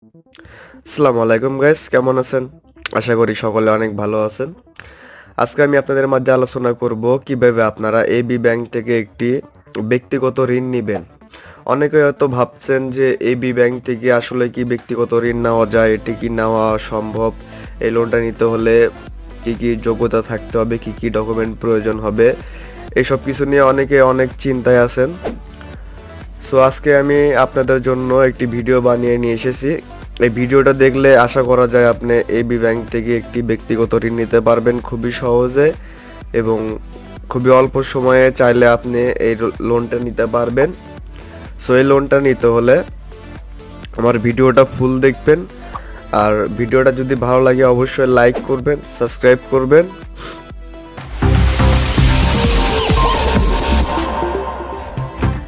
আসসালামু আলাইকুম গাইস, কেমন আছেন? আশা করি সকলে অনেক ভালো আছেন। আজকে আমি আপনাদের মাঝে আলোচনা করব কিভাবে আপনারা এবি ব্যাংক থেকে একটি ব্যক্তিগত ঋণ নেবেন। অনেকে হয়তো ভাবছেন যে এবি ব্যাংক থেকে আসলে কি ব্যক্তিগত ঋণ নেওয়া যায়, এটি কি নেওয়া সম্ভব, এই লোনটা নিতে হলে কি কি যোগ্যতা থাকতে হবে, কি কি ডকুমেন্ট প্রয়োজন হবে, এইসব কিছু নিয়ে অনেকে অনেক চিন্তায় আছেন। সো আজকে আমি আপনাদের জন্য একটি ভিডিও বানিয়ে নিয়ে এসেছি। এই ভিডিওটা দেখলে আশা করা যায় আপনি এবি ব্যাংক থেকে একটি ব্যক্তিগত ঋণ নিতে পারবেন খুবই সহজে এবং খুবই অল্প সময়ে চাইলে আপনি এই লোনটা নিতে পারবেন। সো এই লোনটা নিতে হলে আমার ভিডিওটা ফুল দেখবেন, আর ভিডিওটা যদি ভালো লাগে অবশ্যই লাইক করবেন, সাবস্ক্রাইব করবেন।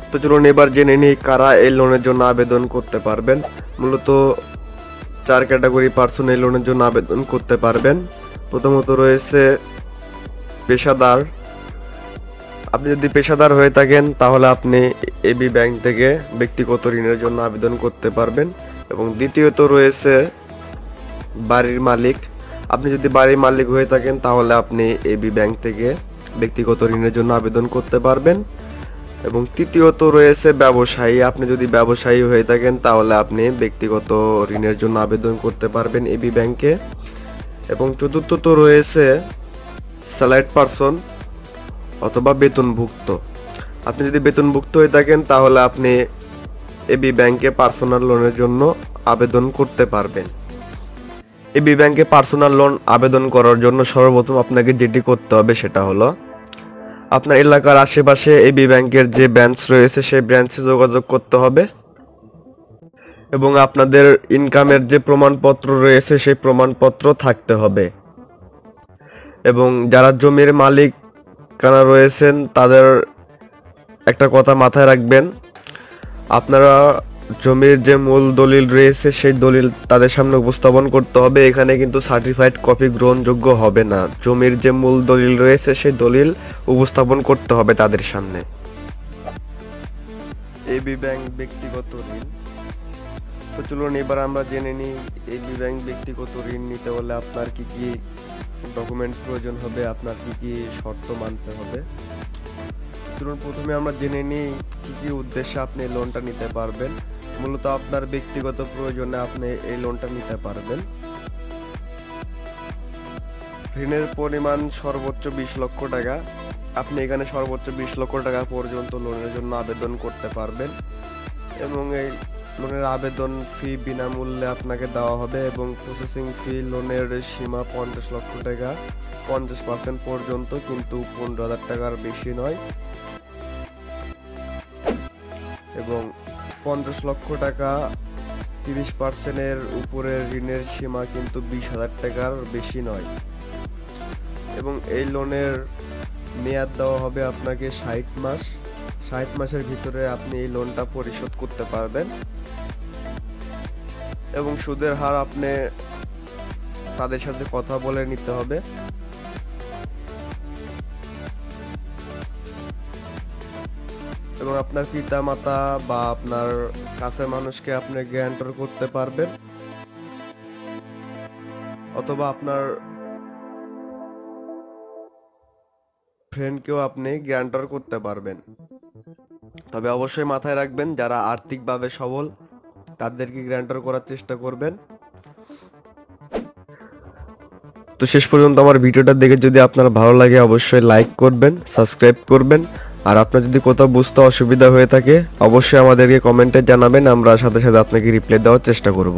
তো চলুন এবার জেনে নিই কারা এই লোনের জন্য আবেদন করতে পারবেন। মূলত 4 ক্যাটাগরি পার্সন এই লোনের জন্য আবেদন করতে পারবেন। প্রথমত রয়েছে পেশাদার। আপনি যদি পেশাদার হয়ে থাকেন তাহলে আপনি এবি ব্যাংক থেকে ব্যক্তিগত ঋণের জন্য আবেদন করতে পারবেন। এবং দ্বিতীয়ত রয়েছে বাড়ির মালিক। আপনি যদি বাড়ির মালিক হয়ে থাকেন তাহলে আপনি এবি ব্যাংক থেকে ব্যক্তিগত ঋণের জন্য আবেদন করতে পারবেন। এবং তৃতীয়ত রয়েছে ব্যবসায়ী। আপনি যদি ব্যবসায়ী হয়ে থাকেন তাহলে আপনি ব্যক্তিগত ঋণের জন্য আবেদন করতে পারবেন এবি ব্যাংকে। এবং চতুর্থত রয়েছে স্যালারিড পারসন অথবা বেতনভুক্ত। আপনি যদি বেতনভুক্ত হয়ে থাকেন তাহলে আপনি এবি ব্যাংকে পার্সোনাল লোনের জন্য আবেদন করতে পারবেন। এবি ব্যাংকে পার্সোনাল লোন আবেদন করার জন্য সর্বপ্রথম আপনাকে যেটি করতে হবে সেটা হলো আপনার এলাকার আশেপাশে এবি ব্যাংকের যে ব্রাঞ্চ রয়েছে সেই ব্রাঞ্চে যোগাযোগ করতে হবে এবং আপনাদের ইনকামের যে প্রমাণপত্র রয়েছে সেই প্রমাণপত্র থাকতে হবে। এবং যারা জমির মালিকানা রয়েছেন তাদের একটা কথা মাথায় রাখবেন, আপনারা জমির যে মূল দলিল রয়েছে সেই দলিল তাদের সামনে উপস্থাপন করতে হবে। এখানে কিন্তু সার্টিফাইড কপি গ্রহণযোগ্য হবে না। জমির যে মূল দলিল রয়েছে সেই দলিল উপস্থাপন করতে হবে তাদের সামনে। এবি ব্যাংক ব্যক্তিগত ঋণ। তো চলুন এবার আমরা জেনে নিই এবি ব্যাংক ব্যক্তিগত ঋণ নিতে হলে আপনার কি কি ডকুমেন্ট প্রয়োজন হবে, আপনার কি কি শর্ত মানতে হবে। চলুন প্রথমে আমরা জেনে নিই কি কি উদ্দেশ্যে আপনি এই লোনটা নিতে পারবেন। মূলত আপনার ব্যক্তিগত প্রয়োজনে আপনি এই লোনটা নিতে পারবেন। ঋণের পরিমাণ সর্বোচ্চ 20 লক্ষ টাকা। আপনি এখানে সর্বোচ্চ 20 লক্ষ টাকা পর্যন্ত লোনের জন্য আবেদন করতে পারবেন এবং এই লোনের আবেদন ফি বিনামূল্যে আপনাকে দেওয়া হবে এবং প্রসেসিং ফি লোনের সীমা 50 লক্ষ টাকা, 50% পর্যন্ত, কিন্তু 15,000 টাকার বেশি নয়। এবং 50 লক্ষ টাকা 30%-এর উপরে ঋণের সীমা কিন্তু 20,000 টাকার বেশি নয়। এবং এই লোনের মেয়াদ দেওয়া হবে আপনাকে 60 মাস। 60 মাসের ভিতরে আপনি এই লোনটা পরিশোধ করতে পারবেন। এবং সুদের হার আপনি তাদের সাথে কথা বলে নিতে হবে। এবং আপনার পিতা মাতা বা আপনার কাছের মানুষকে আপনি গ্যারান্টর করতে পারবেন অথবা আপনার ফ্রেন্ডকেও আপনি গ্যারান্টর করতে পারবেন। তবে অবশ্যই মাথায় রাখবেন যারা আর্থিকভাবে সবল তাদেরকে গ্যারান্টর করার চেষ্টা করবেন। তো শেষ পর্যন্ত আমার ভিডিওটা দেখে যদি আপনার ভালো লাগে অবশ্যই লাইক করবেন, সাবস্ক্রাইব করবেন। আর আপনার যদি কোথাও বুঝতে অসুবিধা হয়ে থাকে অবশ্যই আমাদেরকে কমেন্টে জানাবেন, আমরা সাথে সাথে আপনাকে রিপ্লাই দেওয়ার চেষ্টা করব।